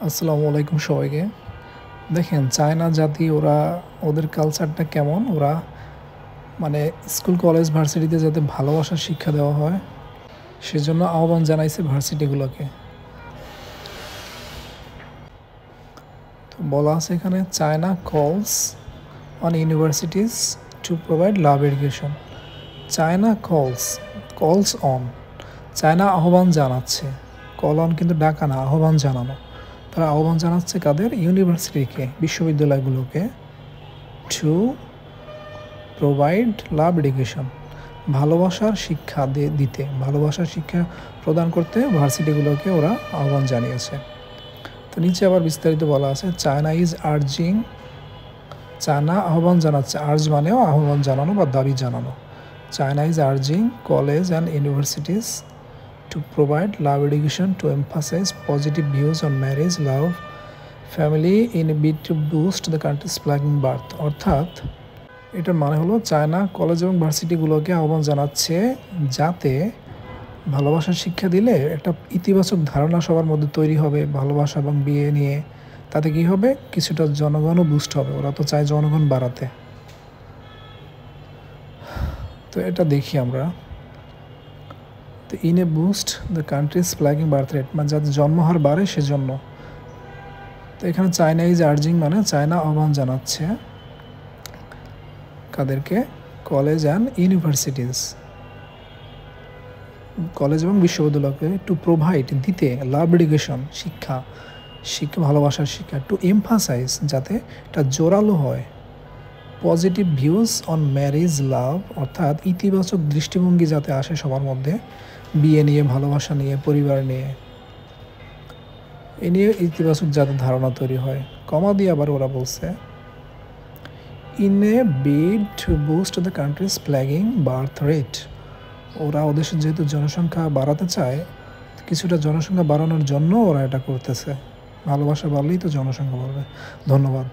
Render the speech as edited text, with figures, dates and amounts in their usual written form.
আসসালামু আলাইকুম সবাইকে। দেখেন চায়না জাতি ওরা ওদের কালচারটা কেমন, ওরা মানে স্কুল কলেজ ভার্সিটিতে যাতে ভালোবাসার শিক্ষা দেওয়া হয় সেজন্য আহ্বান জানাইছে ভার্সিটিগুলোকে। তো বলা আছে এখানে চায়না কলস on universities to provide love education. China কলস অন, চায়না আহ্বান জানাচ্ছে, কল অন কিন্তু ডাকা না, আহ্বান জানানো। তারা আহ্বান জানাচ্ছে কাদের? ইউনিভার্সিটিকে, বিশ্ববিদ্যালয়গুলোকে, টু প্রোভাইড লাভ এডুকেশন, ভালোবাসার শিক্ষা দিতে, ভালোবাসার শিক্ষা প্রদান করতে ভার্সিটিগুলোকে ওরা আহ্বান জানিয়েছে। তো নিচে আবার বিস্তারিত বলা আছে চায়না ইজ আর্জিং, চায়না আহ্বান জানাচ্ছে, আর্জ মানেও আহ্বান জানানো বা দাবি জানানো। China is urging college and universities to provide love education to emphasize positive views on marriage, love, family in a bid to boost the country's flagging birth। অর্থাৎ এটার মানে হলো চায়না কলেজ এবং ভার্সিটিগুলোকে আহ্বান জানাচ্ছে যাতে ভালোবাসার শিক্ষা দিলে একটা ইতিবাচক ধারণা সবার মধ্যে তৈরি হবে ভালোবাসা এবং বিয়ে নিয়ে। তাতে কি হবে? কিছুটা জনগণও বুস্ট হবে, ওরা তো চায় জনগণ বাড়াতে। তো এটা দেখি আমরা, তো in a boost the country's flagging birth rate, মানে যাতে জন্মহার বাড়ে সেজন্য। তো এখানে চায়না ইজ আর্জিং মানে চায়না আহ্বান জানাচ্ছে কাদেরকে? কলেজ অ্যান্ড ইউনিভার্সিটিজ, কলেজ এবং বিশ্ববিদ্যালয়কে, টু প্রোভাইড দিতে, লাভ এডুকেশন শিক্ষা, ভালোবাসার শিক্ষা, টু এমফাসাইজ যাতে এটা জোরালো হয়, positive views on marriage love অর্থাৎ ইতিবাচক দৃষ্টিভঙ্গি যাতে আসে সবার মধ্যে বিয়ে নিয়ে, ভালোবাসা নিয়ে, পরিবার নিয়ে, এ নিয়ে ইতিবাচক যাতে ধারণা তৈরি হয়। কমা দিয়ে আবার ওরা বলছে in a bid to boost the country's flagging birth rate, ওরা ওদের যেহেতু জনসংখ্যা বাড়াতে চায়, কিছুটা জনসংখ্যা বাড়ানোর জন্য ওরা এটা করতেছে। ভালোবাসা বাড়লেই তো জনসংখ্যা বাড়বে। ধন্যবাদ।